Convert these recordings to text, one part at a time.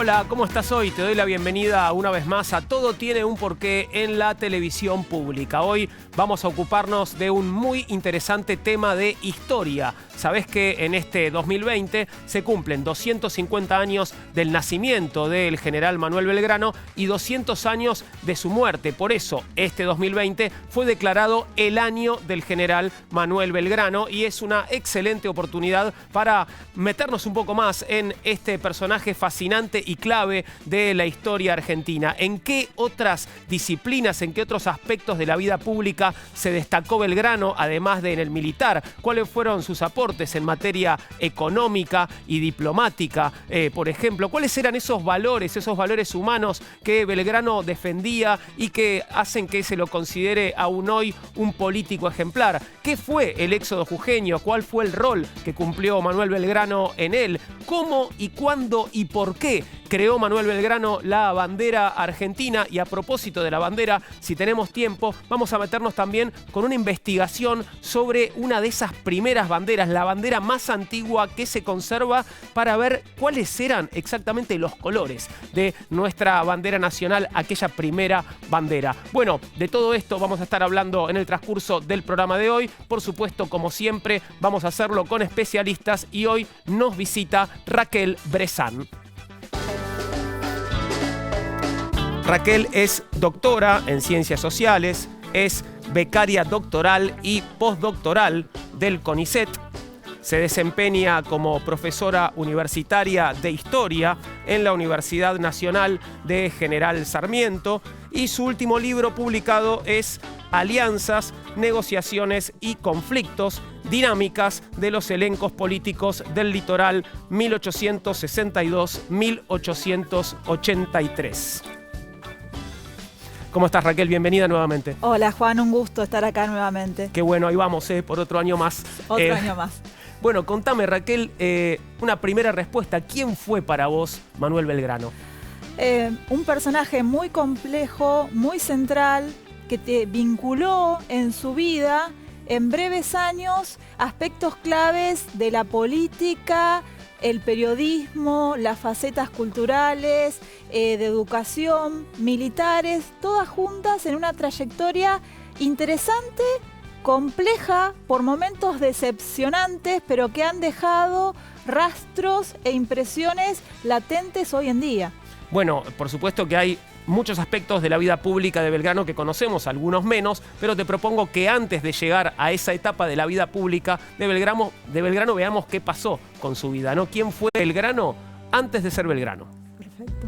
Hola, ¿cómo estás hoy? Te doy la bienvenida una vez más a Todo tiene un porqué en la televisión pública. Hoy vamos a ocuparnos de un muy interesante tema de historia. Sabés que en este 2020 se cumplen 250 años del nacimiento del general Manuel Belgrano y 200 años de su muerte. Por eso, este 2020 fue declarado el año del general Manuel Belgrano y es una excelente oportunidad para meternos un poco más en este personaje fascinante y clave de la historia argentina. ¿En qué otras disciplinas, en qué otros aspectos de la vida pública se destacó Belgrano, además de en el militar? ¿Cuáles fueron sus aportes en materia económica y diplomática? Por ejemplo, ¿cuáles eran esos valores humanos que Belgrano defendía y que hacen que se lo considere aún hoy un político ejemplar? ¿Qué fue el éxodo jujeño? ¿Cuál fue el rol que cumplió Manuel Belgrano en él? ¿Cómo y cuándo y por qué creó Manuel Belgrano la bandera argentina? Y a propósito de la bandera, si tenemos tiempo, vamos a meternos también con una investigación sobre una de esas primeras banderas, la bandera más antigua que se conserva, para ver cuáles eran exactamente los colores de nuestra bandera nacional, aquella primera bandera. Bueno, de todo esto vamos a estar hablando en el transcurso del programa de hoy. Por supuesto, como siempre, vamos a hacerlo con especialistas y hoy nos visita Raquel Bressan. Raquel es doctora en Ciencias Sociales, es becaria doctoral y postdoctoral del CONICET. Se desempeña como profesora universitaria de Historia en la Universidad Nacional de General Sarmiento y su último libro publicado es Alianzas, Negociaciones y Conflictos, Dinámicas de los elencos políticos del litoral 1862-1883. ¿Cómo estás, Raquel? Bienvenida nuevamente. Hola, Juan, un gusto estar acá nuevamente. Qué bueno, ahí vamos, por otro año más. Otro año más. Bueno, contame, Raquel, una primera respuesta. ¿Quién fue para vos Manuel Belgrano? Un personaje muy complejo, muy central, que te vinculó en su vida, en breves años, aspectos claves de la política, el periodismo, las facetas culturales, de educación, militares, todas juntas en una trayectoria interesante, compleja, por momentos decepcionantes, pero que han dejado rastros e impresiones latentes hoy en día. Bueno, por supuesto que hay muchos aspectos de la vida pública de Belgrano que conocemos, algunos menos, pero te propongo que antes de llegar a esa etapa de la vida pública de Belgrano veamos qué pasó con su vida, ¿no? ¿Quién fue Belgrano antes de ser Belgrano? Perfecto.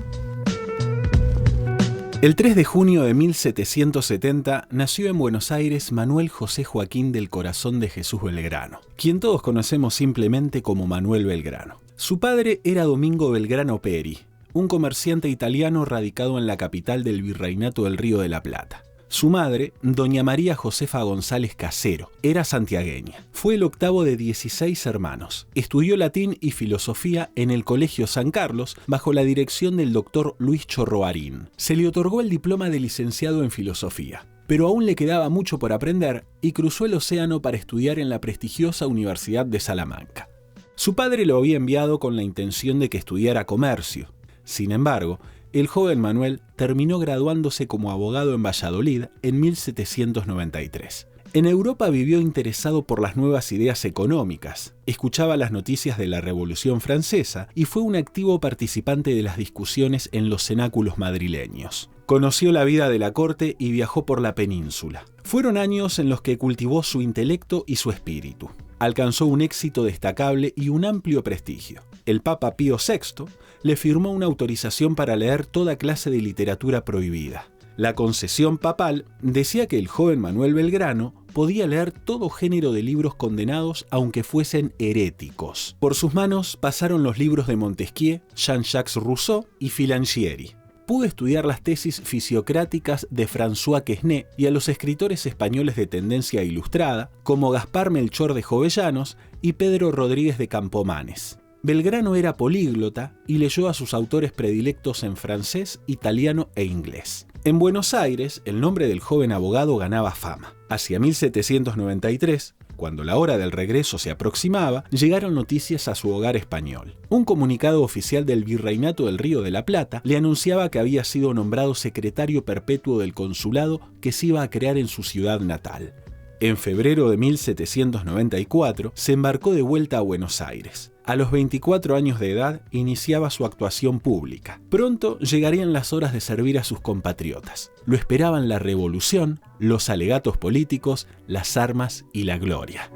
El 3 de junio de 1770 nació en Buenos Aires Manuel José Joaquín del Corazón de Jesús Belgrano, quien todos conocemos simplemente como Manuel Belgrano. Su padre era Domingo Belgrano Peri, un comerciante italiano radicado en la capital del Virreinato del Río de la Plata. Su madre, doña María Josefa González Casero, era santiagueña. Fue el octavo de 16 hermanos. Estudió latín y filosofía en el Colegio San Carlos bajo la dirección del doctor Luis Chorroarín. Se le otorgó el diploma de licenciado en filosofía, pero aún le quedaba mucho por aprender y cruzó el océano para estudiar en la prestigiosa Universidad de Salamanca. Su padre lo había enviado con la intención de que estudiara comercio. Sin embargo, el joven Manuel terminó graduándose como abogado en Valladolid en 1793. En Europa vivió interesado por las nuevas ideas económicas, escuchaba las noticias de la Revolución Francesa y fue un activo participante de las discusiones en los cenáculos madrileños. Conoció la vida de la corte y viajó por la península. Fueron años en los que cultivó su intelecto y su espíritu. Alcanzó un éxito destacable y un amplio prestigio. El Papa Pío VI le firmó una autorización para leer toda clase de literatura prohibida. La concesión papal decía que el joven Manuel Belgrano podía leer todo género de libros condenados aunque fuesen heréticos. Por sus manos pasaron los libros de Montesquieu, Jean-Jacques Rousseau y Filangieri. Pudo estudiar las tesis fisiocráticas de François Quesnay y a los escritores españoles de tendencia ilustrada como Gaspar Melchor de Jovellanos y Pedro Rodríguez de Campomanes. Belgrano era políglota y leyó a sus autores predilectos en francés, italiano e inglés. En Buenos Aires, el nombre del joven abogado ganaba fama. Hacia 1793, Cuando la hora del regreso se aproximaba, llegaron noticias a su hogar español. Un comunicado oficial del Virreinato del Río de la Plata le anunciaba que había sido nombrado secretario perpetuo del consulado que se iba a crear en su ciudad natal. En febrero de 1794 se embarcó de vuelta a Buenos Aires. A los 24 años de edad iniciaba su actuación pública. Pronto llegarían las horas de servir a sus compatriotas. Lo esperaban la revolución, los alegatos políticos, las armas y la gloria.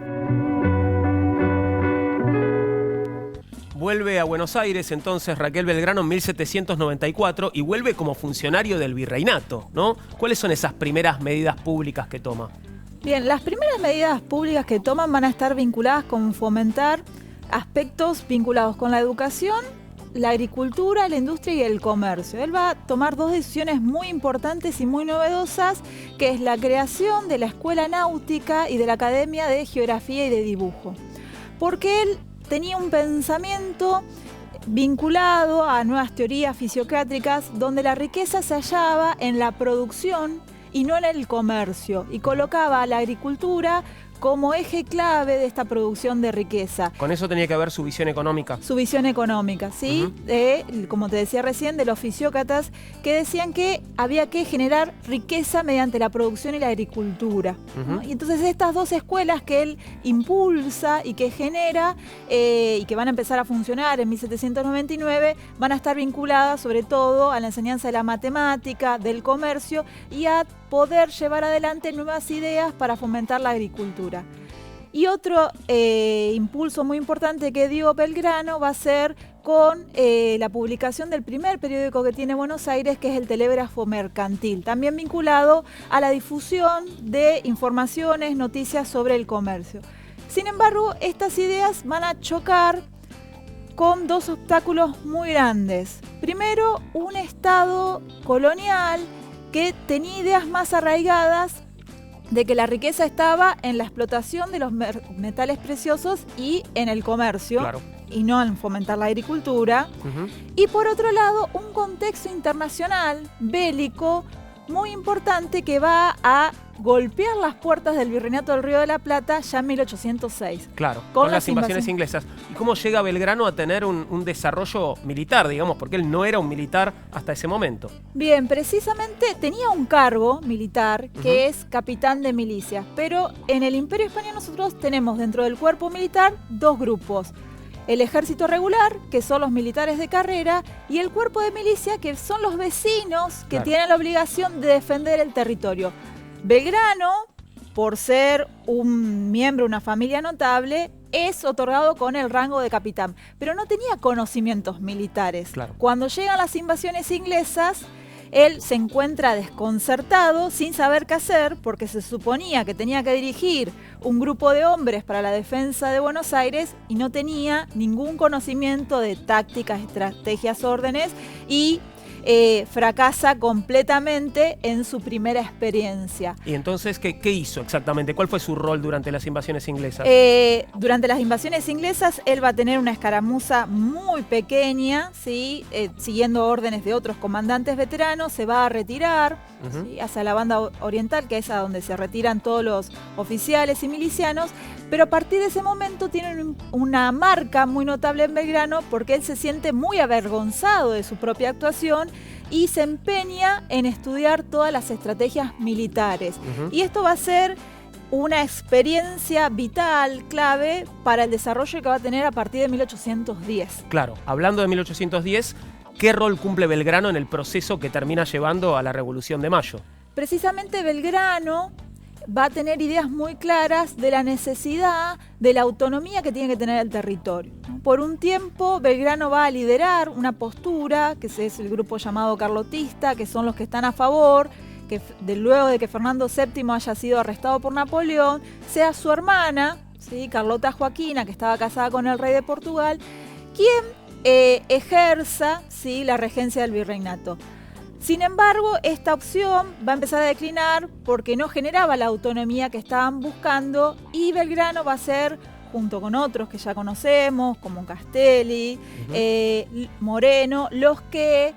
Vuelve a Buenos Aires entonces Raquel Belgrano en 1794 y vuelve como funcionario del virreinato, ¿no? ¿Cuáles son esas primeras medidas públicas que toma? Bien, las primeras medidas públicas que toman van a estar vinculadas con fomentar aspectos vinculados con la educación, la agricultura, la industria y el comercio. Él va a tomar dos decisiones muy importantes y muy novedosas, que es la creación de la Escuela Náutica y de la Academia de Geografía y de Dibujo. Porque él tenía un pensamiento vinculado a nuevas teorías fisiocráticas donde la riqueza se hallaba en la producción y no en el comercio, y colocaba a la agricultura como eje clave de esta producción de riqueza. Con eso tenía que ver su visión económica. Su visión económica, ¿sí? Como te decía recién, de los fisiócratas que decían que había que generar riqueza mediante la producción y la agricultura, ¿no? Y entonces estas dos escuelas que él impulsa y que genera y que van a empezar a funcionar en 1799 van a estar vinculadas sobre todo a la enseñanza de la matemática, del comercio y a poder llevar adelante nuevas ideas para fomentar la agricultura. Y otro impulso muy importante que dio Belgrano va a ser con la publicación del primer periódico que tiene Buenos Aires, que es el Telégrafo Mercantil, también vinculado a la difusión de informaciones, noticias sobre el comercio. Sin embargo, estas ideas van a chocar con dos obstáculos muy grandes. Primero, un Estado colonial que tenía ideas más arraigadas de que la riqueza estaba en la explotación de los metales preciosos y en el comercio, claro, y no en fomentar la agricultura. Y por otro lado, un contexto internacional bélico muy importante que va a golpear las puertas del Virreinato del Río de la Plata ya en 1806. Claro, con las invasiones inglesas. ¿Y cómo llega Belgrano a tener un desarrollo militar, digamos? Porque él no era un militar hasta ese momento. Bien, precisamente tenía un cargo militar que es capitán de milicias, pero en el Imperio Español nosotros tenemos dentro del cuerpo militar dos grupos. El ejército regular, que son los militares de carrera, y el cuerpo de milicia, que son los vecinos que tienen la obligación de defender el territorio. Belgrano, por ser un miembro de una familia notable, es otorgado con el rango de capitán, pero no tenía conocimientos militares. Claro. Cuando llegan las invasiones inglesas, él se encuentra desconcertado, sin saber qué hacer, porque se suponía que tenía que dirigir un grupo de hombres para la defensa de Buenos Aires y no tenía ningún conocimiento de tácticas, estrategias, órdenes y fracasa completamente en su primera experiencia. ¿Y entonces qué hizo exactamente? ¿Cuál fue su rol durante las invasiones inglesas? Durante las invasiones inglesas él va a tener una escaramuza muy pequeña, ¿sí? Siguiendo órdenes de otros comandantes veteranos, se va a retirar ¿sí? hacia la banda oriental, que es a donde se retiran todos los oficiales y milicianos, pero a partir de ese momento tiene una marca muy notable en Belgrano porque él se siente muy avergonzado de su propia actuación y se empeña en estudiar todas las estrategias militares. Y esto va a ser una experiencia vital, clave, para el desarrollo que va a tener a partir de 1810. Claro, hablando de 1810, ¿qué rol cumple Belgrano en el proceso que termina llevando a la Revolución de Mayo? Precisamente Belgrano va a tener ideas muy claras de la necesidad de la autonomía que tiene que tener el territorio. Por un tiempo, Belgrano va a liderar una postura, que es el grupo llamado carlotista, que son los que están a favor, que luego de que Fernando VII haya sido arrestado por Napoleón, sea su hermana, ¿sí? Carlota Joaquina, que estaba casada con el rey de Portugal, quien ejerza ¿sí? la regencia del virreinato. Sin embargo, esta opción va a empezar a declinar porque no generaba la autonomía que estaban buscando y Belgrano va a ser, junto con otros que ya conocemos, como Castelli, Moreno, los que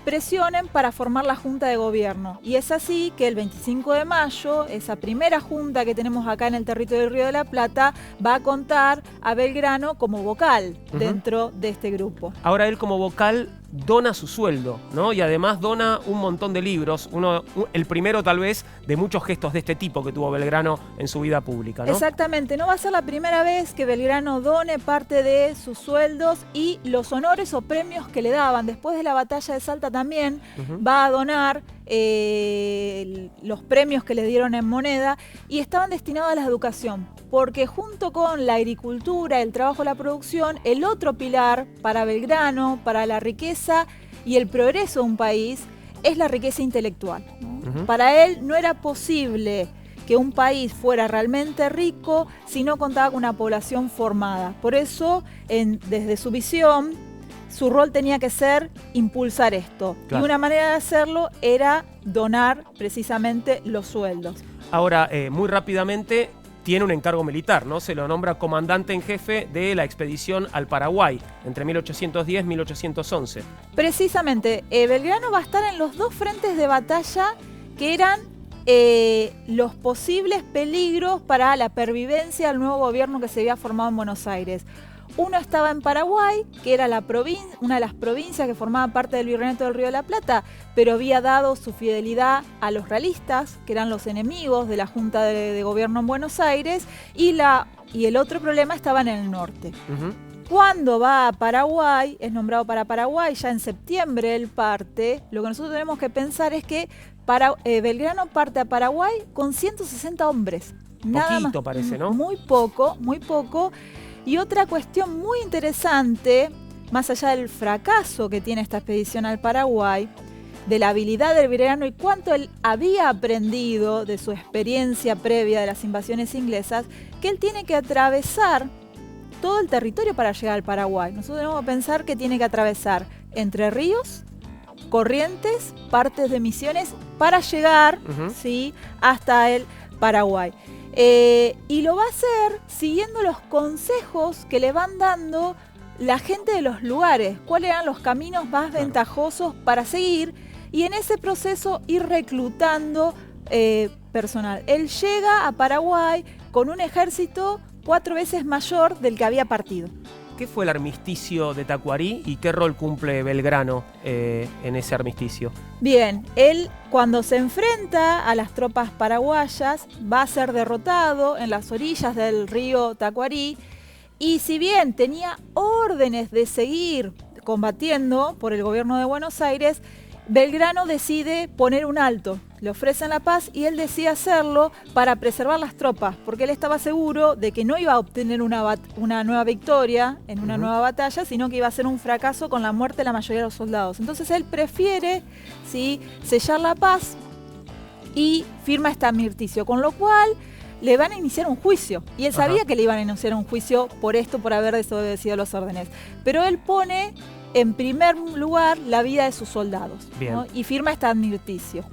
presionen para formar la Junta de Gobierno. Y es así que el 25 de mayo, esa primera junta que tenemos acá en el territorio del Río de la Plata, va a contar a Belgrano como vocal dentro de este grupo. Ahora él como vocal dona su sueldo, ¿no? Y además dona un montón de libros, el primero tal vez de muchos gestos de este tipo que tuvo Belgrano en su vida pública, ¿no? Exactamente, no va a ser la primera vez que Belgrano done parte de sus sueldos y los honores o premios que le daban. Después de la batalla de Salta también va a donar los premios que le dieron en moneda y estaban destinados a la educación, porque junto con la agricultura, el trabajo, la producción, el otro pilar para Belgrano, para la riqueza y el progreso de un país, es la riqueza intelectual, ¿no? Para él no era posible que un país fuera realmente rico si no contaba con una población formada. Por eso, desde su visión, su rol tenía que ser impulsar esto. Claro. Y una manera de hacerlo era donar precisamente los sueldos. Ahora, muy rápidamente, tiene un encargo militar, ¿no? Se lo nombra comandante en jefe de la expedición al Paraguay, entre 1810 y 1811. Precisamente, Belgrano va a estar en los dos frentes de batalla que eran los posibles peligros para la pervivencia del nuevo gobierno que se había formado en Buenos Aires. Uno estaba en Paraguay, que era una de las provincias que formaba parte del Virreinato del Río de la Plata, pero había dado su fidelidad a los realistas, que eran los enemigos de la Junta de Gobierno en Buenos Aires, y el otro problema estaba en el norte. Cuando va a Paraguay, es nombrado para Paraguay, ya en septiembre él parte, lo que nosotros tenemos que pensar es que Belgrano parte a Paraguay con 160 hombres. Nada Poquito más, parece, ¿no? Muy poco, muy poco. Y otra cuestión muy interesante, más allá del fracaso que tiene esta expedición al Paraguay, de la habilidad del Belgrano y cuánto él había aprendido de su experiencia previa de las invasiones inglesas, que él tiene que atravesar todo el territorio para llegar al Paraguay. Nosotros tenemos que pensar que tiene que atravesar Entre Ríos, Corrientes, partes de Misiones, para llegar ¿sí? hasta el Paraguay. Y lo va a hacer siguiendo los consejos que le van dando la gente de los lugares, cuáles eran los caminos más ventajosos para seguir y en ese proceso ir reclutando personal. Él llega a Paraguay con un ejército 4 veces mayor del que había partido. ¿Qué fue el armisticio de Tacuarí y qué rol cumple Belgrano en ese armisticio? Bien, él cuando se enfrenta a las tropas paraguayas va a ser derrotado en las orillas del río Tacuarí y si bien tenía órdenes de seguir combatiendo por el gobierno de Buenos Aires, Belgrano decide poner un alto, le ofrecen la paz y él decide hacerlo para preservar las tropas, porque él estaba seguro de que no iba a obtener una nueva victoria en una nueva batalla, sino que iba a ser un fracaso con la muerte de la mayoría de los soldados. Entonces él prefiere ¿sí? sellar la paz y firma este armisticio, con lo cual le van a iniciar un juicio. Y él sabía que le iban a iniciar un juicio por esto, por haber desobedecido las órdenes. Pero él pone en primer lugar la vida de sus soldados, ¿no? Y firma este armisticio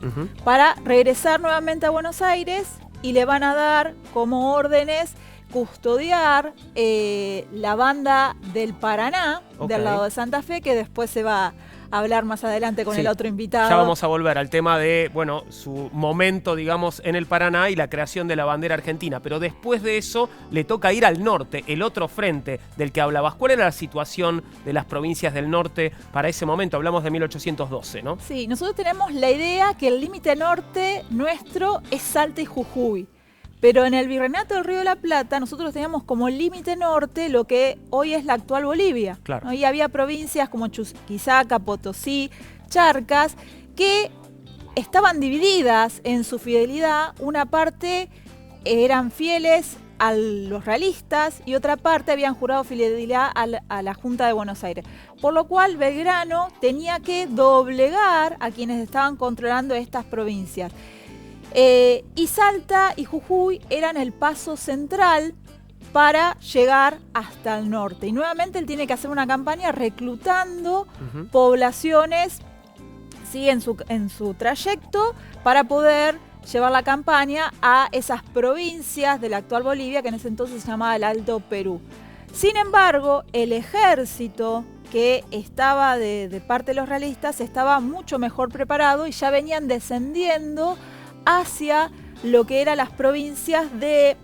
para regresar nuevamente a Buenos Aires y le van a dar como órdenes custodiar la banda del Paraná, del lado de Santa Fe, que después se va a hablar más adelante con el otro invitado. Ya vamos a volver al tema de, bueno, su momento, digamos, en el Paraná y la creación de la bandera argentina. Pero después de eso le toca ir al norte, el otro frente del que hablabas. ¿Cuál era la situación de las provincias del norte para ese momento? Hablamos de 1812, ¿no? Sí, nosotros tenemos la idea que el límite norte nuestro es Salta y Jujuy. Pero en el Virreinato del Río de la Plata nosotros teníamos como límite norte lo que hoy es la actual Bolivia. Claro. ¿no? Y había provincias como Chuquisaca, Potosí, Charcas, que estaban divididas en su fidelidad. Una parte eran fieles a los realistas y otra parte habían jurado fidelidad a la Junta de Buenos Aires. Por lo cual Belgrano tenía que doblegar a quienes estaban controlando estas provincias. Y Salta y Jujuy eran el paso central para llegar hasta el norte. Y nuevamente él tiene que hacer una campaña reclutando poblaciones ¿sí? en su trayecto para poder llevar la campaña a esas provincias de la actual Bolivia, que en ese entonces se llamaba el Alto Perú. Sin embargo, el ejército que estaba de parte de los realistas estaba mucho mejor preparado y ya venían descendiendo hacia lo que eran las provincias de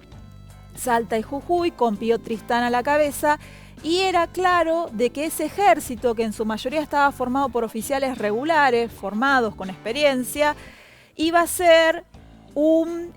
Salta y Jujuy, con Pío Tristán a la cabeza, y era claro de que ese ejército, que en su mayoría estaba formado por oficiales regulares, formados con experiencia, iba a ser un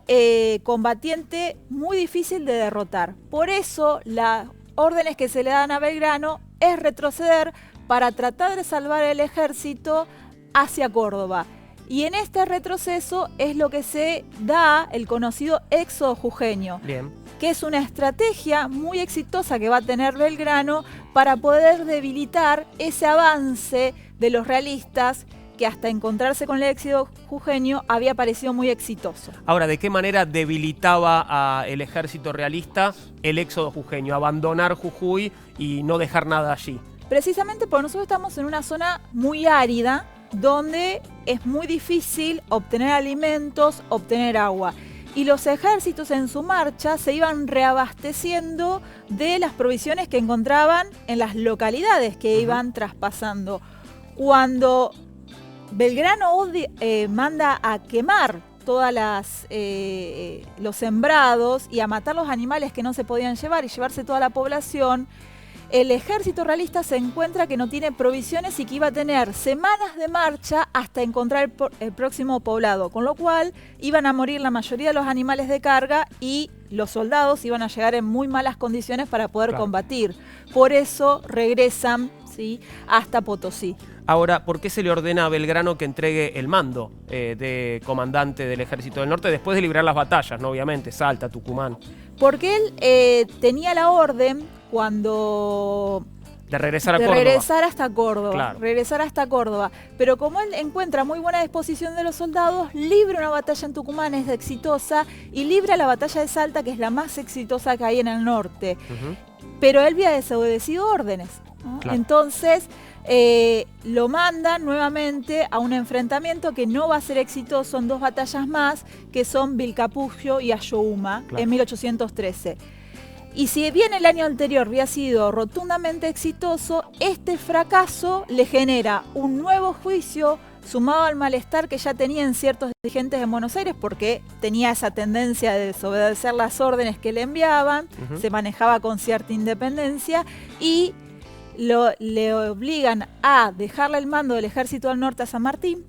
combatiente muy difícil de derrotar. Por eso las órdenes que se le dan a Belgrano es retroceder para tratar de salvar el ejército hacia Córdoba. Y en este retroceso es lo que se da el conocido éxodo jujeño. Bien. Que es una estrategia muy exitosa que va a tener Belgrano para poder debilitar ese avance de los realistas, que hasta encontrarse con el éxodo jujeño había parecido muy exitoso. Ahora, ¿de qué manera debilitaba el ejército realista el éxodo jujeño? Abandonar Jujuy y no dejar nada allí. Precisamente porque nosotros estamos en una zona muy árida, donde es muy difícil obtener alimentos, obtener agua. Y los ejércitos en su marcha se iban reabasteciendo de las provisiones que encontraban en las localidades que iban traspasando. Cuando Belgrano manda a quemar todos los sembrados y a matar los animales que no se podían llevar y llevarse toda la población, el ejército realista se encuentra que no tiene provisiones y que iba a tener semanas de marcha hasta encontrar el próximo poblado, con lo cual iban a morir la mayoría de los animales de carga y los soldados iban a llegar en muy malas condiciones para poder combatir. Por eso regresan, ¿sí?, hasta Potosí. Ahora, ¿por qué se le ordena a Belgrano que entregue el mando de comandante del Ejército del Norte después de librar las batallas, ¿no? Obviamente, Salta, Tucumán? Porque él tenía la orden cuando... De regresar a Córdoba. Regresar hasta Córdoba. Claro. Regresar hasta Córdoba. Pero como él encuentra muy buena disposición de los soldados, libra una batalla en Tucumán, es exitosa, y libra la batalla de Salta, que es la más exitosa que hay en el norte. Pero él había desobedecido órdenes, ¿no? Claro. Entonces lo mandan nuevamente a un enfrentamiento que no va a ser exitoso en dos batallas más, que son Vilcapugio y Ayohuma, en 1813. Y si bien el año anterior había sido rotundamente exitoso, este fracaso le genera un nuevo juicio sumado al malestar que ya tenían ciertos dirigentes en Buenos Aires, porque tenía esa tendencia de desobedecer las órdenes que le enviaban, se manejaba con cierta independencia y le obligan a dejarle el mando del Ejército del Norte a San Martín.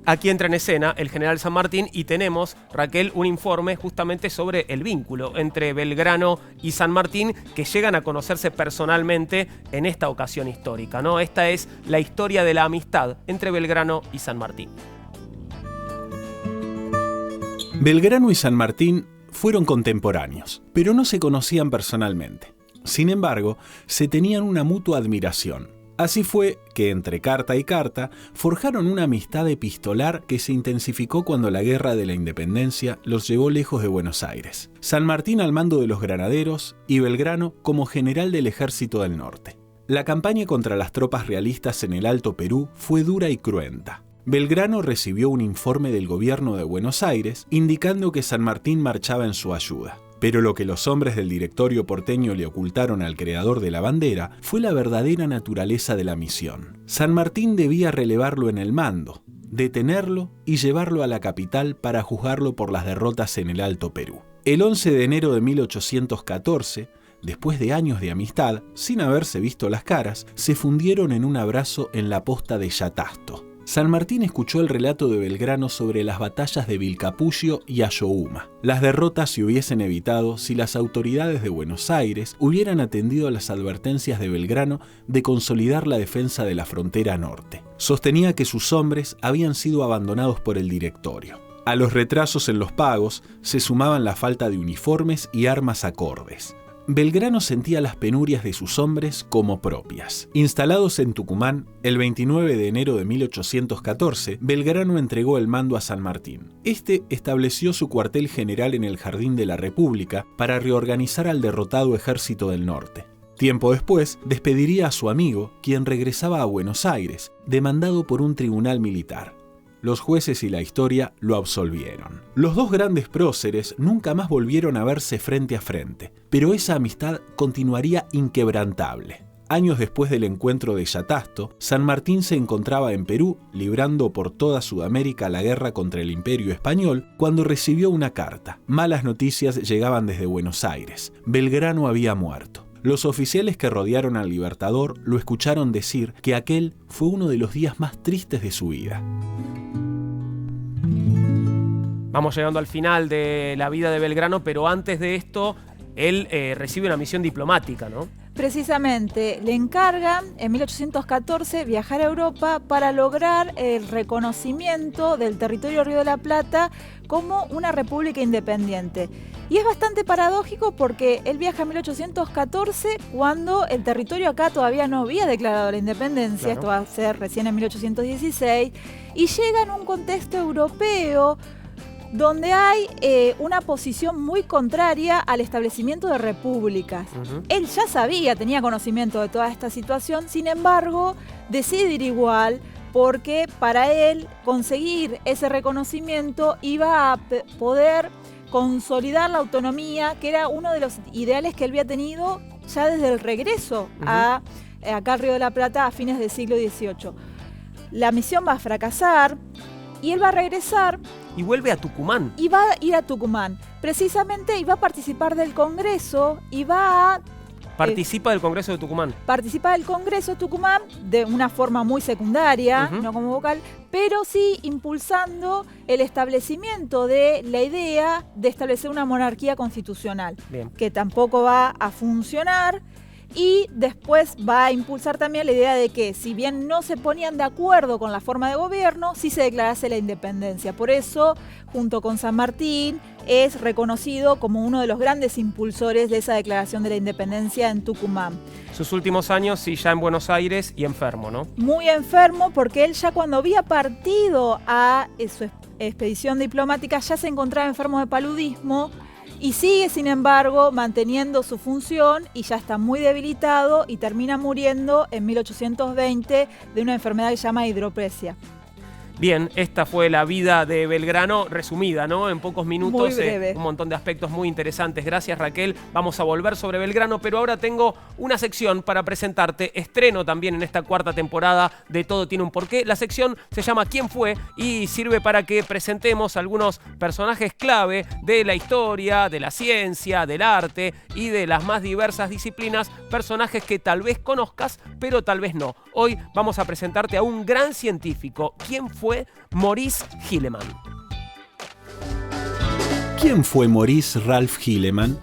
Aquí entra en escena el general San Martín y tenemos, Raquel, un informe justamente sobre el vínculo entre Belgrano y San Martín, que llegan a conocerse personalmente en esta ocasión histórica, ¿no? Esta es la historia de la amistad entre Belgrano y San Martín. Belgrano y San Martín fueron contemporáneos, pero no se conocían personalmente. Sin embargo, se tenían una mutua admiración. Así fue que entre carta y carta forjaron una amistad epistolar que se intensificó cuando la Guerra de la Independencia los llevó lejos de Buenos Aires. San Martín al mando de los granaderos y Belgrano como general del Ejército del Norte. La campaña contra las tropas realistas en el Alto Perú fue dura y cruenta. Belgrano recibió un informe del gobierno de Buenos Aires indicando que San Martín marchaba en su ayuda. Pero lo que los hombres del directorio porteño le ocultaron al creador de la bandera fue la verdadera naturaleza de la misión. San Martín debía relevarlo en el mando, detenerlo y llevarlo a la capital para juzgarlo por las derrotas en el Alto Perú. El 11 de enero de 1814, después de años de amistad, sin haberse visto las caras, se fundieron en un abrazo en la posta de Yatasto. San Martín escuchó el relato de Belgrano sobre las batallas de Vilcapugio y Ayohuma. Las derrotas se hubiesen evitado si las autoridades de Buenos Aires hubieran atendido a las advertencias de Belgrano de consolidar la defensa de la frontera norte. Sostenía que sus hombres habían sido abandonados por el directorio. A los retrasos en los pagos se sumaban la falta de uniformes y armas acordes. Belgrano sentía las penurias de sus hombres como propias. Instalados en Tucumán, el 29 de enero de 1814, Belgrano entregó el mando a San Martín. Este estableció su cuartel general en el Jardín de la República para reorganizar al derrotado Ejército del Norte. Tiempo después, despediría a su amigo, quien regresaba a Buenos Aires, demandado por un tribunal militar. Los jueces y la historia lo absolvieron. Los dos grandes próceres nunca más volvieron a verse frente a frente, pero esa amistad continuaría inquebrantable. Años después del encuentro de Yatasto, San Martín se encontraba en Perú, librando por toda Sudamérica la guerra contra el Imperio Español, cuando recibió una carta. Malas noticias llegaban desde Buenos Aires. Belgrano había muerto. Los oficiales que rodearon al Libertador lo escucharon decir que aquel fue uno de los días más tristes de su vida. Vamos llegando al final de la vida de Belgrano, pero antes de esto, él recibe una misión diplomática, ¿no? Precisamente, le encargan en 1814 viajar a Europa para lograr el reconocimiento del territorio Río de la Plata como una república independiente. Y es bastante paradójico porque él viaja en 1814 cuando el territorio acá todavía no había declarado la independencia, Claro. Esto va a ser recién en 1816, y llega en un contexto europeo donde hay una posición muy contraria al establecimiento de repúblicas. Él ya sabía, tenía conocimiento de toda esta situación, sin embargo, decide ir igual porque para él conseguir ese reconocimiento iba a poder consolidar la autonomía, que era uno de los ideales que él había tenido ya desde el regreso acá al Río de la Plata a fines del siglo XVIII. La misión va a fracasar y él va a regresar Y vuelve a Tucumán. y va a ir a Tucumán. Precisamente iba a participar del Congreso y va a Participa del Congreso de Tucumán. participar del Congreso de Tucumán de una forma muy secundaria, no como vocal, pero sí impulsando el establecimiento de la idea de establecer una monarquía constitucional, Bien. que tampoco va a funcionar. Y después va a impulsar también la idea de que, si bien no se ponían de acuerdo con la forma de gobierno, sí se declarase la independencia. Por eso, junto con San Martín, es reconocido como uno de los grandes impulsores de esa declaración de la independencia en Tucumán. Sus últimos años, sí, ya en Buenos Aires y enfermo, ¿no? Muy enfermo, porque él ya cuando había partido a su expedición diplomática ya se encontraba enfermo de paludismo. Y sigue, sin embargo, manteniendo su función y ya está muy debilitado y termina muriendo en 1820 de una enfermedad que se llama hidropresia. Bien, esta fue la vida de Belgrano resumida, ¿no? En pocos minutos. Muy breve. Un montón de aspectos muy interesantes. Gracias, Raquel. Vamos a volver sobre Belgrano, pero ahora tengo una sección para presentarte. Estreno también en esta cuarta temporada de Todo Tiene un Porqué. La sección se llama ¿Quién fue? Y sirve para que presentemos algunos personajes clave de la historia, de la ciencia, del arte y de las más diversas disciplinas. Personajes que tal vez conozcas, pero tal vez no. Hoy vamos a presentarte a un gran científico. ¿Quién fue? Maurice Hilleman. ¿Quién fue Maurice Ralph Hilleman?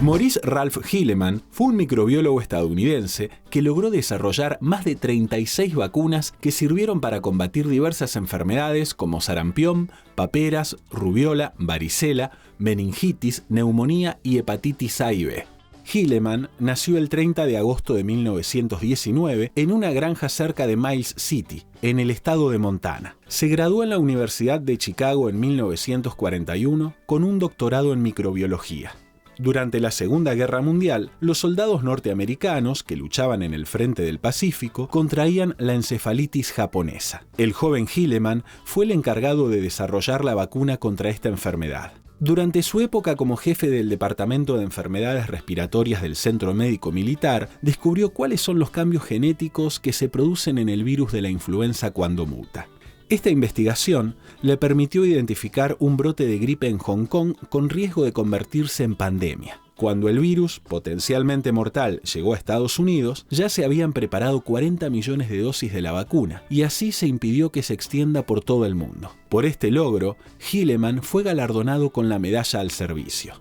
Maurice Ralph Hilleman fue un microbiólogo estadounidense que logró desarrollar más de 36 vacunas que sirvieron para combatir diversas enfermedades como sarampión, paperas, rubiola, varicela, meningitis, neumonía y hepatitis A y B. Hilleman nació el 30 de agosto de 1919 en una granja cerca de Miles City, en el estado de Montana. Se graduó en la Universidad de Chicago en 1941 con un doctorado en microbiología. Durante la Segunda Guerra Mundial, los soldados norteamericanos que luchaban en el frente del Pacífico contraían la encefalitis japonesa. El joven Hilleman fue el encargado de desarrollar la vacuna contra esta enfermedad. Durante su época como jefe del Departamento de Enfermedades Respiratorias del Centro Médico Militar, descubrió cuáles son los cambios genéticos que se producen en el virus de la influenza cuando muta. Esta investigación le permitió identificar un brote de gripe en Hong Kong con riesgo de convertirse en pandemia. Cuando el virus, potencialmente mortal, llegó a Estados Unidos, ya se habían preparado 40 millones de dosis de la vacuna, y así se impidió que se extienda por todo el mundo. Por este logro, Hilleman fue galardonado con la Medalla al Servicio.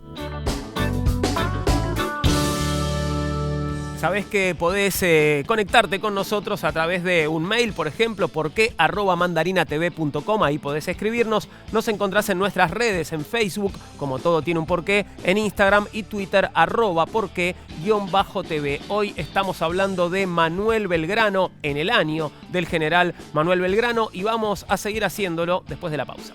Sabés que podés conectarte con nosotros a través de un mail, por ejemplo, porqué@mandarinatv.com. Ahí podés escribirnos. Nos encontrás en nuestras redes, en Facebook, como Todo Tiene un Porqué, en Instagram y Twitter, @porqué_tv. Hoy estamos hablando de Manuel Belgrano, en el año del general Manuel Belgrano, y vamos a seguir haciéndolo después de la pausa.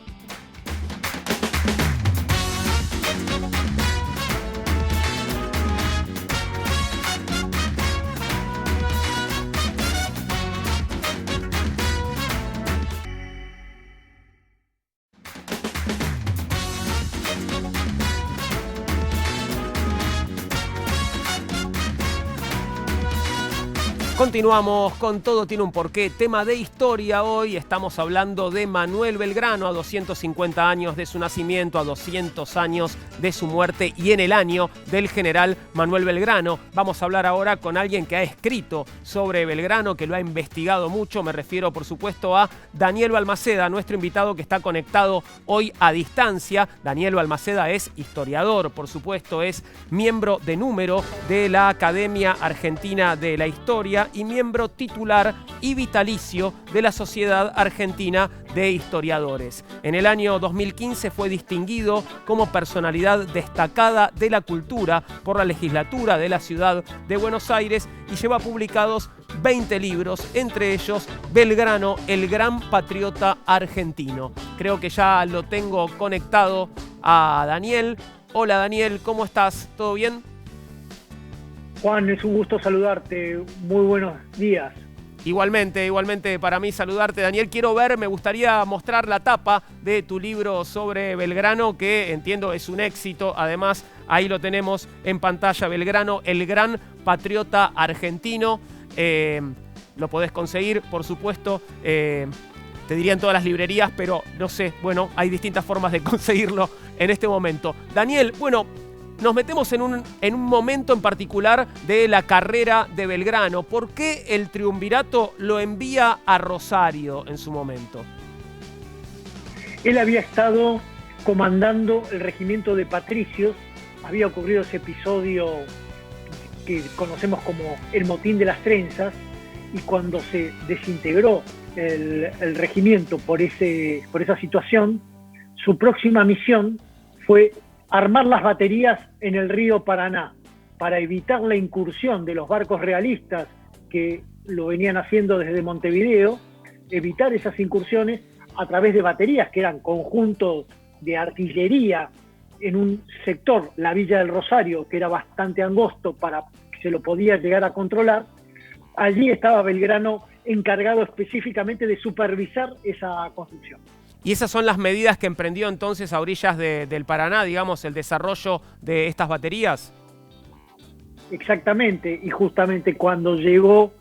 Continuamos con Todo tiene un porqué, tema de historia hoy. Estamos hablando de Manuel Belgrano, a 250 años de su nacimiento, a 200 años de su muerte y en el año del general Manuel Belgrano. Vamos a hablar ahora con alguien que ha escrito sobre Belgrano, que lo ha investigado mucho. Me refiero, por supuesto, a Daniel Balmaceda, nuestro invitado que está conectado hoy a distancia. Daniel Balmaceda es historiador, por supuesto, es miembro de número de la Academia Argentina de la Historia y miembro titular y vitalicio de la Sociedad Argentina de Historiadores. En el año 2015 fue distinguido como personalidad destacada de la cultura por la legislatura de la ciudad de Buenos Aires y lleva publicados 20 libros, entre ellos Belgrano, el gran patriota argentino. Creo que ya lo tengo conectado a Daniel. Hola Daniel, ¿cómo estás? ¿Todo bien? Juan, es un gusto saludarte. Muy buenos días. Igualmente para mí saludarte, Daniel. Me gustaría mostrar la tapa de tu libro sobre Belgrano, que entiendo es un éxito. Además, ahí lo tenemos en pantalla, Belgrano, el gran patriota argentino. Lo podés conseguir, por supuesto, te diría en todas las librerías, pero no sé, bueno, hay distintas formas de conseguirlo en este momento. Daniel, bueno, nos metemos en un momento en particular de la carrera de Belgrano. ¿Por qué el triunvirato lo envía a Rosario en su momento? Él había estado comandando el regimiento de patricios. Había ocurrido ese episodio que conocemos como el motín de las trenzas, y cuando se desintegró el regimiento por esa situación, su próxima misión fue armar las baterías en el río Paraná para evitar la incursión de los barcos realistas que lo venían haciendo desde Montevideo, evitar esas incursiones a través de baterías que eran conjuntos de artillería en un sector, la Villa del Rosario, que era bastante angosto para que se lo podía llegar a controlar. Allí estaba Belgrano encargado específicamente de supervisar esa construcción. Y esas son las medidas que emprendió entonces a orillas del Paraná, digamos, el desarrollo de estas baterías. Exactamente, y justamente cuando llegó,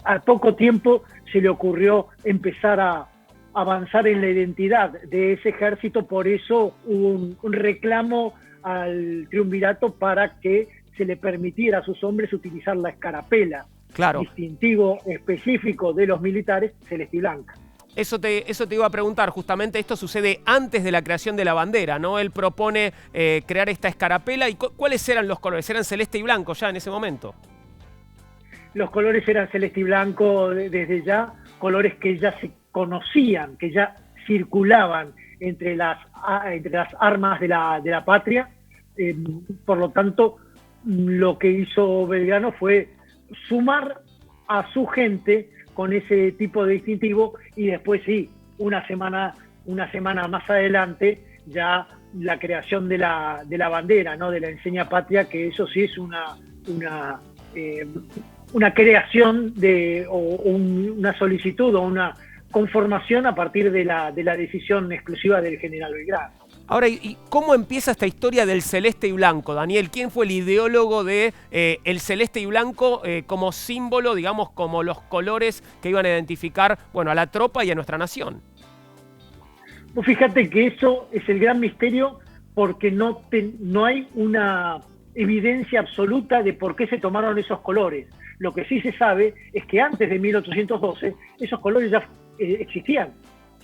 a poco tiempo se le ocurrió empezar a avanzar en la identidad de ese ejército. Por eso hubo un reclamo al triunvirato para que se le permitiera a sus hombres utilizar la escarapela, claro, distintivo específico de los militares, celeste y blanca. Eso te iba a preguntar, justamente esto sucede antes de la creación de la bandera, ¿no? Él propone crear esta escarapela. ¿Y cuáles eran los colores? ¿Eran celeste y blanco ya en ese momento? Los colores eran celeste y blanco desde ya, colores que ya se conocían, que ya circulaban entre las armas de la patria. Por lo tanto, lo que hizo Belgrano fue sumar a su gente con ese tipo de distintivo, y después sí, una semana más adelante, ya la creación de la bandera, ¿no? De la enseña patria, que eso sí es una creación una solicitud o una conformación a partir de la decisión exclusiva del general Belgrano. Ahora, ¿y cómo empieza esta historia del celeste y blanco, Daniel? ¿Quién fue el ideólogo de el celeste y blanco como símbolo, digamos, como los colores que iban a identificar, bueno, a la tropa y a nuestra nación? Pues fíjate que eso es el gran misterio, porque no hay una evidencia absoluta de por qué se tomaron esos colores. Lo que sí se sabe es que antes de 1812 esos colores ya existían.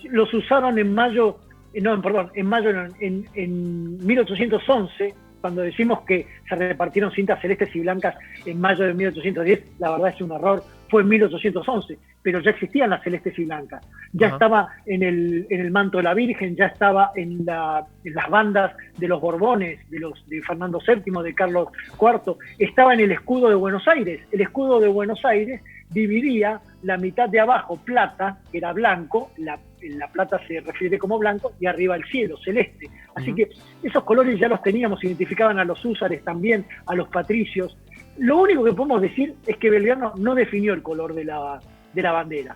Los usaron en 1811, cuando decimos que se repartieron cintas celestes y blancas en mayo de 1810, la verdad es un error, fue en 1811, pero ya existían las celestes y blancas. Ya estaba en el manto de la Virgen, ya estaba en las bandas de los Borbones, de Fernando VII, de Carlos IV, estaba en el escudo de Buenos Aires. El escudo de Buenos Aires dividía la mitad de abajo, plata, que era blanco, la plata se refiere como blanco, y arriba el cielo, celeste. Así que esos colores ya los teníamos, identificaban a los húsares también, a los patricios. Lo único que podemos decir es que Belgrano no definió el color de la bandera.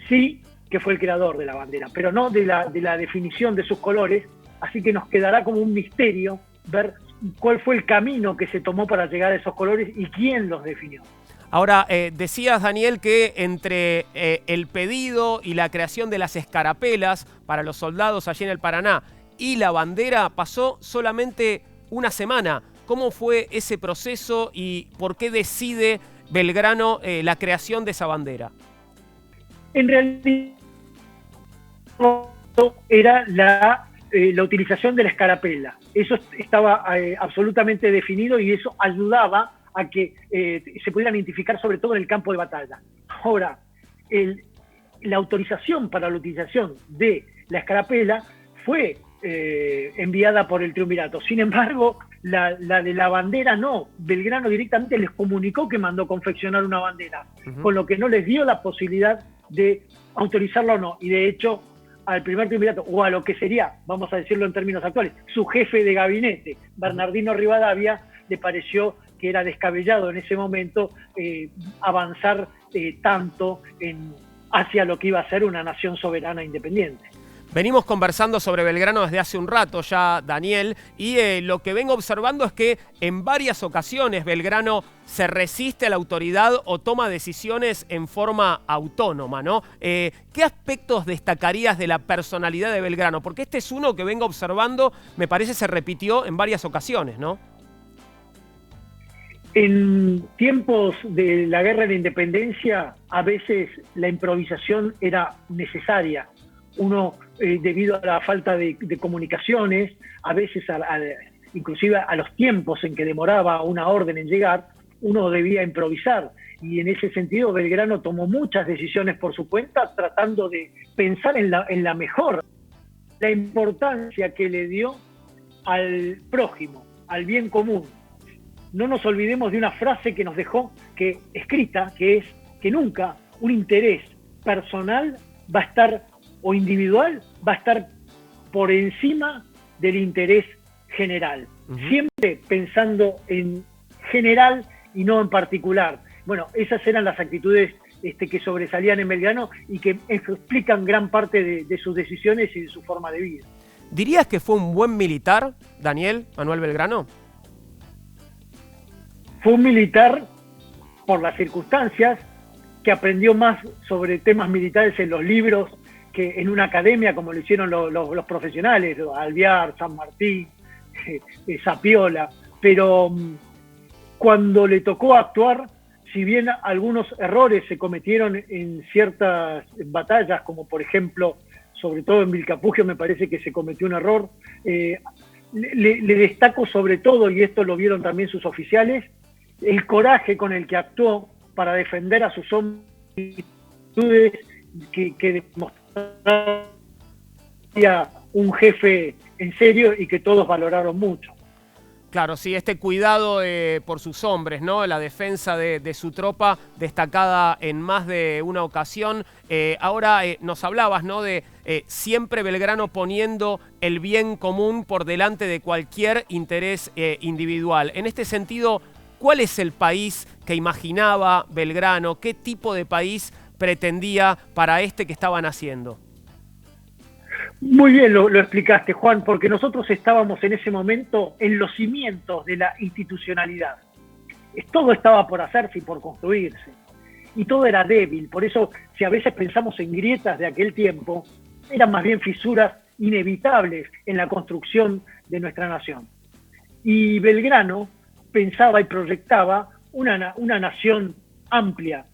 Sí que fue el creador de la bandera, pero no de la definición de sus colores, así que nos quedará como un misterio ver cuál fue el camino que se tomó para llegar a esos colores y quién los definió. Ahora, decías, Daniel, que entre el pedido y la creación de las escarapelas para los soldados allí en el Paraná y la bandera pasó solamente una semana. ¿Cómo fue ese proceso y por qué decide Belgrano la creación de esa bandera? En realidad era la utilización de la escarapela. Eso estaba absolutamente definido y eso ayudaba a que se pudieran identificar sobre todo en el campo de batalla. Ahora, la autorización para la utilización de la escarapela fue enviada por el triunvirato. Sin embargo, la de la bandera no. Belgrano directamente les comunicó que mandó confeccionar una bandera, con lo que no les dio la posibilidad de autorizarla o no. Y de hecho, al primer triunvirato, o a lo que sería, vamos a decirlo en términos actuales, su jefe de gabinete, Bernardino Rivadavia, le pareció que era descabellado en ese momento avanzar tanto hacia lo que iba a ser una nación soberana e independiente. Venimos conversando sobre Belgrano desde hace un rato ya, Daniel, y lo que vengo observando es que en varias ocasiones Belgrano se resiste a la autoridad o toma decisiones en forma autónoma, ¿no? ¿Qué aspectos destacarías de la personalidad de Belgrano? Porque este es uno que vengo observando, me parece se repitió en varias ocasiones, ¿no? En tiempos de la Guerra de Independencia, a veces la improvisación era necesaria. Uno, debido a la falta de comunicaciones, a veces inclusive a los tiempos en que demoraba una orden en llegar, uno debía improvisar. Y en ese sentido Belgrano tomó muchas decisiones por su cuenta, tratando de pensar en la mejor, la importancia que le dio al prójimo, al bien común. No nos olvidemos de una frase que nos dejó escrita, que es que nunca un interés personal va a estar, o individual, va a estar por encima del interés general. Siempre pensando en general y no en particular. Bueno, esas eran las actitudes que sobresalían en Belgrano y que explican gran parte de sus decisiones y de su forma de vida. ¿Dirías que fue un buen militar, Daniel, Manuel Belgrano? Fue un militar por las circunstancias, que aprendió más sobre temas militares en los libros que en una academia, como lo hicieron los profesionales, Alvear, San Martín, Sapiola. Pero cuando le tocó actuar, si bien algunos errores se cometieron en ciertas batallas, como por ejemplo, sobre todo en Vilcapugio me parece que se cometió un error, le destaco sobre todo, y esto lo vieron también sus oficiales, el coraje con el que actuó para defender a sus hombres, que demostraba un jefe en serio y que todos valoraron mucho. Claro, sí, este cuidado por sus hombres, ¿no? La defensa de su tropa destacada en más de una ocasión. Ahora nos hablabas, ¿no? De siempre Belgrano poniendo el bien común por delante de cualquier interés individual. En este sentido, ¿cuál es el país que imaginaba Belgrano? ¿Qué tipo de país pretendía para que estaban haciendo? Muy bien lo explicaste, Juan, porque nosotros estábamos en ese momento en los cimientos de la institucionalidad. Todo estaba por hacerse y por construirse. Y todo era débil. Por eso, si a veces pensamos en grietas de aquel tiempo, eran más bien fisuras inevitables en la construcción de nuestra nación. Y Belgrano pensaba y proyectaba una nación amplia,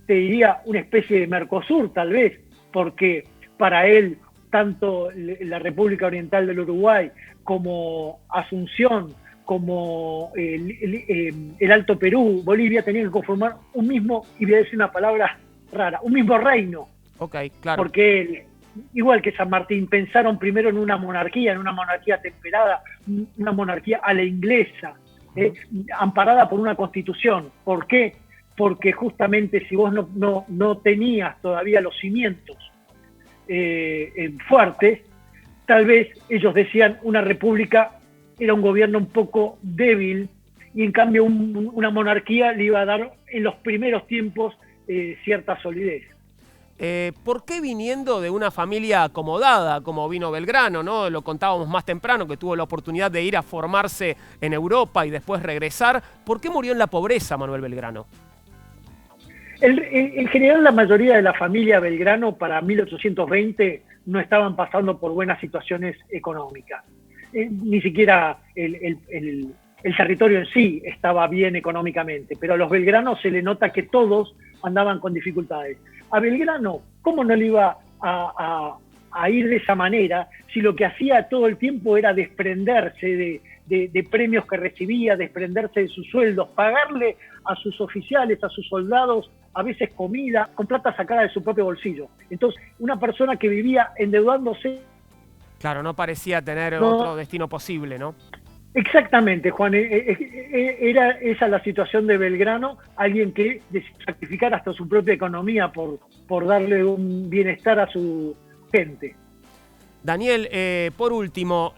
te diría una especie de Mercosur tal vez, porque para él tanto la República Oriental del Uruguay como Asunción, como el Alto Perú, Bolivia, tenían que conformar un mismo, y voy a decir una palabra rara, un mismo reino. Ok, claro. Porque él, igual que San Martín, pensaron primero en una monarquía temperada, una monarquía a la inglesa, amparada por una constitución. ¿Por qué? Porque justamente si vos no tenías todavía los cimientos fuertes, tal vez ellos decían una república era un gobierno un poco débil y en cambio una monarquía le iba a dar en los primeros tiempos cierta solidez. ¿Por qué viniendo de una familia acomodada como vino Belgrano, ¿no? Lo contábamos más temprano, que tuvo la oportunidad de ir a formarse en Europa y después regresar. ¿Por qué murió en la pobreza Manuel Belgrano? En general, la mayoría de la familia Belgrano para 1820 no estaban pasando por buenas situaciones económicas. Ni siquiera el territorio en sí estaba bien económicamente, pero a los belgranos se le nota que todos andaban con dificultades. A Belgrano, ¿cómo no le iba a ir de esa manera si lo que hacía todo el tiempo era desprenderse de premios que recibía, desprenderse de sus sueldos, pagarle a sus oficiales, a sus soldados, a veces comida, con plata sacada de su propio bolsillo? Entonces, una persona que vivía endeudándose... Claro, no parecía tener otro destino posible, ¿no? Exactamente, Juan. Era esa la situación de Belgrano, alguien que sacrificar hasta su propia economía por darle un bienestar a su gente. Daniel, por último,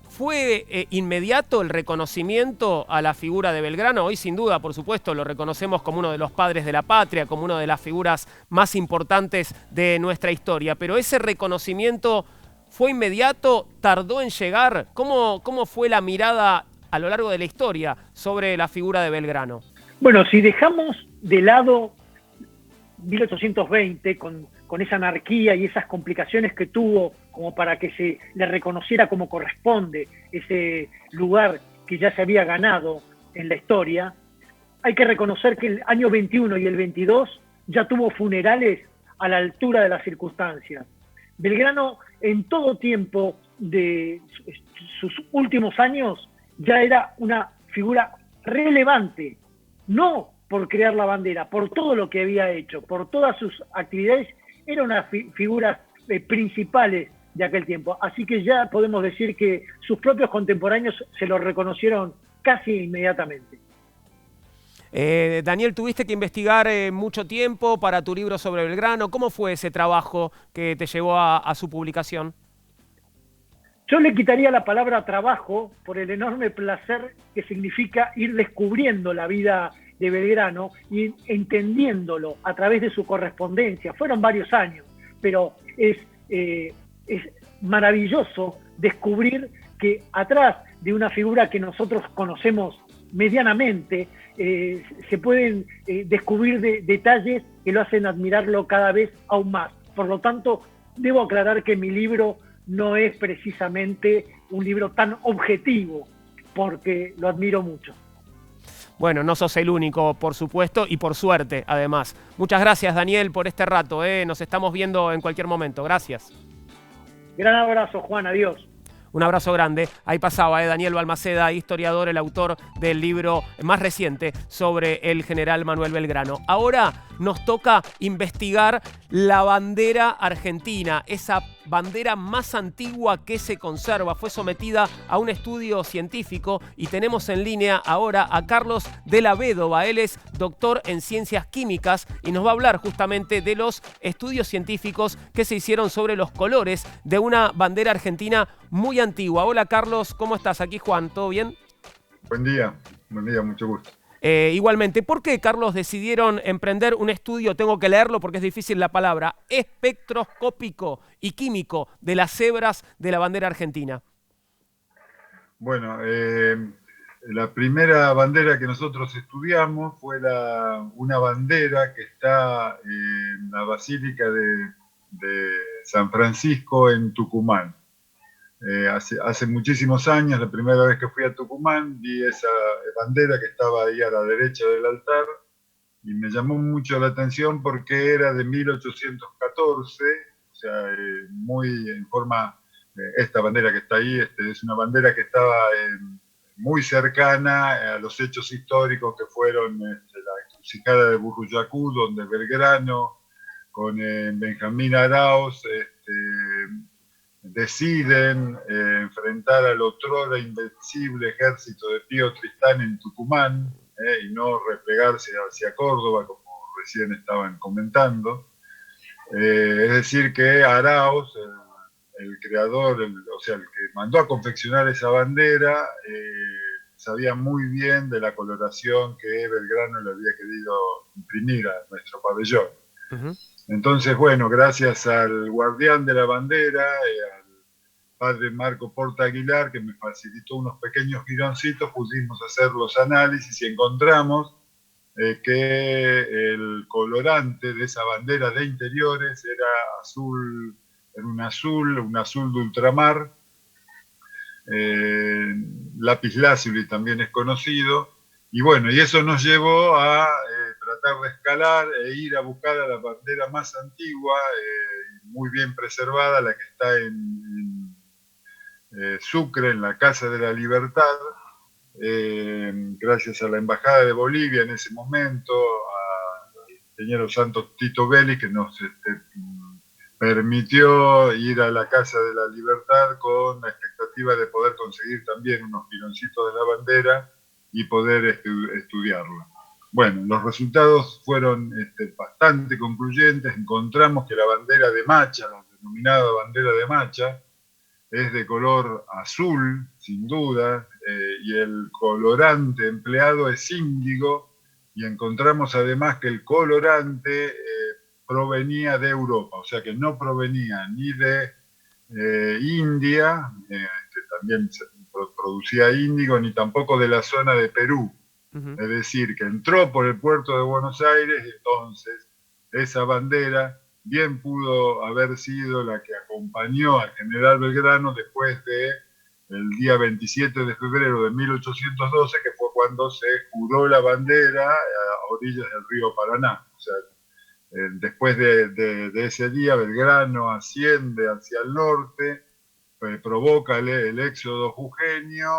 ¿fue inmediato el reconocimiento a la figura de Belgrano? Hoy, sin duda, por supuesto, lo reconocemos como uno de los padres de la patria, como una de las figuras más importantes de nuestra historia. Pero ese reconocimiento ¿fue inmediato? ¿Tardó en llegar? ¿Cómo fue la mirada a lo largo de la historia sobre la figura de Belgrano? Bueno, si dejamos de lado 1820 con esa anarquía y esas complicaciones que tuvo como para que se le reconociera como corresponde ese lugar que ya se había ganado en la historia, hay que reconocer que el año 21 y el 22 ya tuvo funerales a la altura de las circunstancias. Belgrano en todo tiempo de sus últimos años ya era una figura relevante, no por crear la bandera, por todo lo que había hecho, por todas sus actividades, era una figura principales de aquel tiempo. Así que ya podemos decir que sus propios contemporáneos se lo reconocieron casi inmediatamente. Daniel, tuviste que investigar mucho tiempo para tu libro sobre Belgrano. ¿Cómo fue ese trabajo que te llevó a su publicación? Yo le quitaría la palabra trabajo por el enorme placer que significa ir descubriendo la vida de Belgrano y entendiéndolo a través de su correspondencia. Fueron varios años, pero es maravilloso descubrir que atrás de una figura que nosotros conocemos medianamente, se pueden descubrir detalles que lo hacen admirarlo cada vez aún más. Por lo tanto, debo aclarar que mi libro no es precisamente un libro tan objetivo, porque lo admiro mucho. Bueno, no sos el único, por supuesto, y por suerte, además. Muchas gracias, Daniel, por este rato. Nos estamos viendo en cualquier momento. Gracias. Gran abrazo, Juan. Adiós. Un abrazo grande. Ahí pasaba Daniel Balmaceda, historiador, el autor del libro más reciente sobre el general Manuel Belgrano. Ahora nos toca investigar la bandera argentina, esa bandera más antigua que se conserva. Fue sometida a un estudio científico y tenemos en línea ahora a Carlos de la Vedova. Él es doctor en ciencias químicas y nos va a hablar justamente de los estudios científicos que se hicieron sobre los colores de una bandera argentina muy antigua. Hola Carlos, ¿cómo estás? Aquí Juan, ¿todo bien? Buen día, mucho gusto. Igualmente, ¿por qué, Carlos, decidieron emprender un estudio, tengo que leerlo porque es difícil la palabra, espectroscópico y químico de las cebras de la bandera argentina? Bueno, la primera bandera que nosotros estudiamos fue una bandera que está en la Basílica de San Francisco en Tucumán. Hace muchísimos años, la primera vez que fui a Tucumán, vi esa bandera que estaba ahí a la derecha del altar y me llamó mucho la atención porque era de 1814, o sea, muy en forma, esta bandera que está ahí es una bandera que estaba muy cercana a los hechos históricos que fueron la encrucijada de Burrullacú, donde Belgrano con Benjamín Arauz deciden enfrentar al otrora invencible ejército de Pío Tristán en Tucumán y no replegarse hacia Córdoba, como recién estaban comentando. Es decir, que Arauz, el creador, o sea, el que mandó a confeccionar esa bandera, sabía muy bien de la coloración que Belgrano le había querido imprimir a nuestro pabellón. Uh-huh. Entonces, bueno, gracias al guardián de la bandera, al padre Marco Porta Aguilar, que me facilitó unos pequeños gironcitos, pudimos hacer los análisis y encontramos que el colorante de esa bandera de interiores era azul, era un azul de ultramar, lapislázuli también es conocido, y bueno, y eso nos llevó a tratar de escalar e ir a buscar a la bandera más antigua, muy bien preservada, la que está en Sucre, en la Casa de la Libertad, gracias a la Embajada de Bolivia en ese momento, al ingeniero Santos Tito Belli, que nos permitió ir a la Casa de la Libertad con la expectativa de poder conseguir también unos piloncitos de la bandera y poder estudiarla. Bueno, los resultados fueron bastante concluyentes. Encontramos que la bandera de Macha, la denominada bandera de Macha, es de color azul, sin duda, y el colorante empleado es índigo, y encontramos además que el colorante provenía de Europa, o sea que no provenía ni de India, que también se producía índigo, ni tampoco de la zona de Perú. Es decir, que entró por el puerto de Buenos Aires, y entonces esa bandera bien pudo haber sido la que acompañó al general Belgrano después del día 27 de febrero de 1812, que fue cuando se juró la bandera a orillas del río Paraná. O sea, después de ese día, Belgrano asciende hacia el norte, provoca el éxodo jujeño,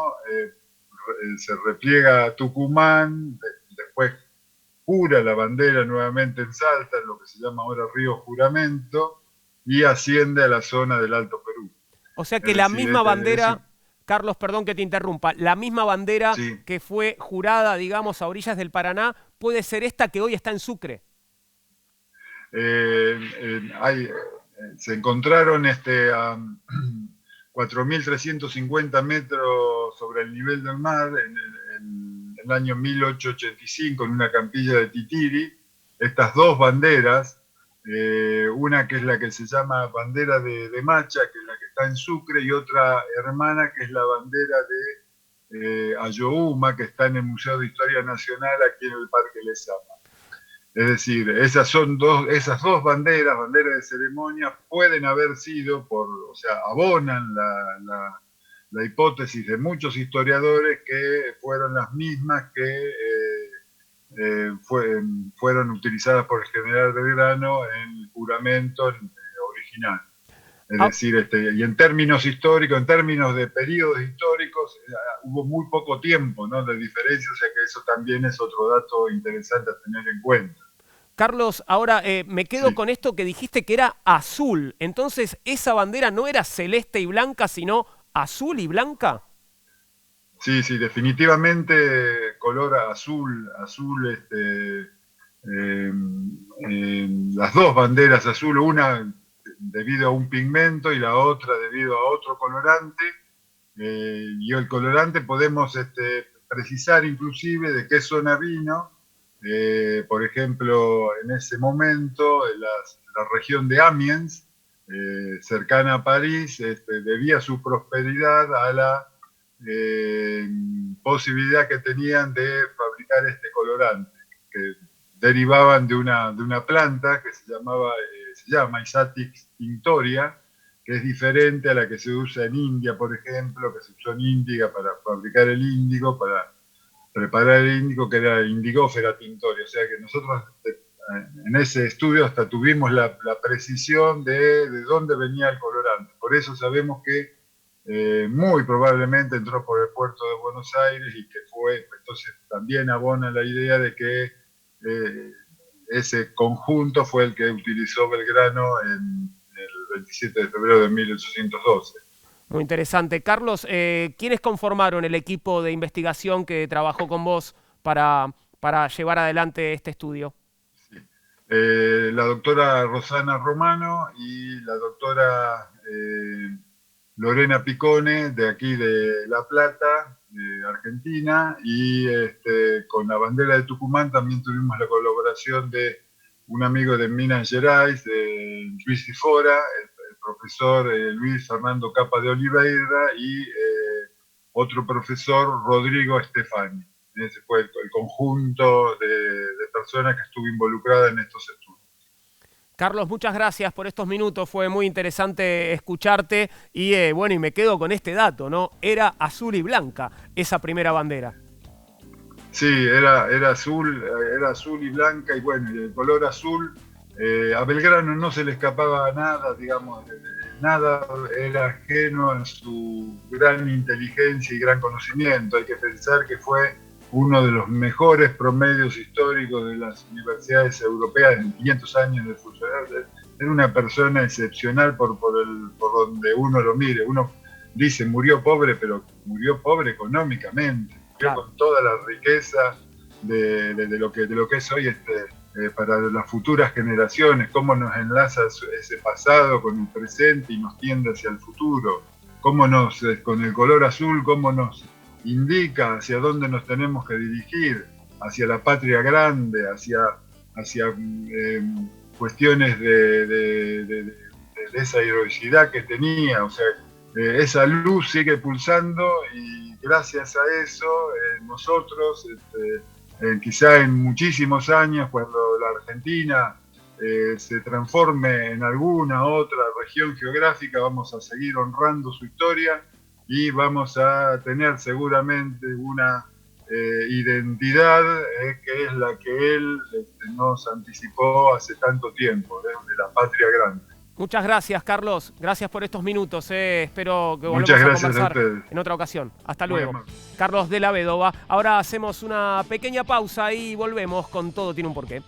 se repliega a Tucumán, después jura la bandera nuevamente en Salta, en lo que se llama ahora Río Juramento, y asciende a la zona del Alto Perú. O sea que la misma bandera, Carlos, perdón que te interrumpa, la misma bandera que fue jurada, digamos, a orillas del Paraná, puede ser esta que hoy está en Sucre. Se encontraron a 4.350 metros sobre el nivel del mar en el año 1885 en una campilla de Titiri, estas dos banderas, una que es la que se llama bandera de Macha, que es la que está en Sucre, y otra hermana que es la bandera de Ayohuma, que está en el Museo de Historia Nacional aquí en el Parque Lezama. Es decir, esas dos banderas de ceremonia, pueden haber sido, o sea, abonan la hipótesis de muchos historiadores que fueron las mismas que fueron utilizadas por el general Belgrano en el juramento original. Es decir, y en términos históricos, en términos de periodos históricos, hubo muy poco tiempo, ¿no?, de diferencia, o sea que eso también es otro dato interesante a tener en cuenta. Carlos, ahora me quedo con esto que dijiste que era azul. Entonces, ¿esa bandera no era celeste y blanca, sino azul y blanca? Sí, definitivamente color azul, las dos banderas azul, una debido a un pigmento y la otra debido a otro colorante, y el colorante podemos precisar inclusive de qué zona vino. Por ejemplo, en ese momento la región de Amiens, cercana a París, debía su prosperidad a la posibilidad que tenían de fabricar este colorante, que derivaban de una planta que se llama Isatis tinctoria, que es diferente a la que se usa en India, por ejemplo, que se usó en India para fabricar el índigo, para preparar el índigo, que era Indigofera tinctoria. O sea que nosotros en ese estudio hasta tuvimos la precisión de dónde venía el colorante. Por eso sabemos que muy probablemente entró por el puerto de Buenos Aires y que entonces también abona la idea de que ese conjunto fue el que utilizó Belgrano en el 27 de febrero de 1812. Muy interesante. Carlos, ¿quiénes conformaron el equipo de investigación que trabajó con vos para llevar adelante este estudio? Sí. La doctora Rosana Romano y la doctora Lorena Picone, de aquí de La Plata, de Argentina, y con la bandera de Tucumán también tuvimos la colaboración de un amigo de Minas Gerais, de Luis Fora, el profesor Luis Fernando Capa de Oliveira, y otro profesor, Rodrigo Estefani. Ese fue el conjunto de personas que estuvo involucrada en estos estudios. Carlos, muchas gracias por estos minutos, fue muy interesante escucharte y bueno, y me quedo con este dato, ¿no? Era azul y blanca esa primera bandera. Sí, era azul y blanca, y bueno, y el color azul, a Belgrano no se le escapaba nada, digamos, nada era ajeno en su gran inteligencia y gran conocimiento. Hay que pensar que fue uno de los mejores promedios históricos de las universidades europeas en 500 años de funcionar. Era una persona excepcional por donde uno lo mire. Uno dice murió pobre, pero murió pobre económicamente, murió claro, con toda la riqueza de lo que es hoy para las futuras generaciones, cómo nos enlaza ese pasado con el presente y nos tiende hacia el futuro, cómo con el color azul, cómo nos indica hacia dónde nos tenemos que dirigir, hacia la patria grande, hacia cuestiones de esa heroicidad que tenía. O sea, esa luz sigue pulsando, y gracias a eso nosotros, quizá en muchísimos años, cuando la Argentina se transforme en alguna otra región geográfica, vamos a seguir honrando su historia y vamos a tener seguramente una identidad que es la que él nos anticipó hace tanto tiempo, de la patria grande. Muchas gracias, Carlos. Gracias por estos minutos. Espero que volvamos Muchas a gracias conversar a ustedes. en otra ocasión. Hasta luego. Bueno. Carlos de la Vedova. Ahora hacemos una pequeña pausa y volvemos con Todo tiene un porqué.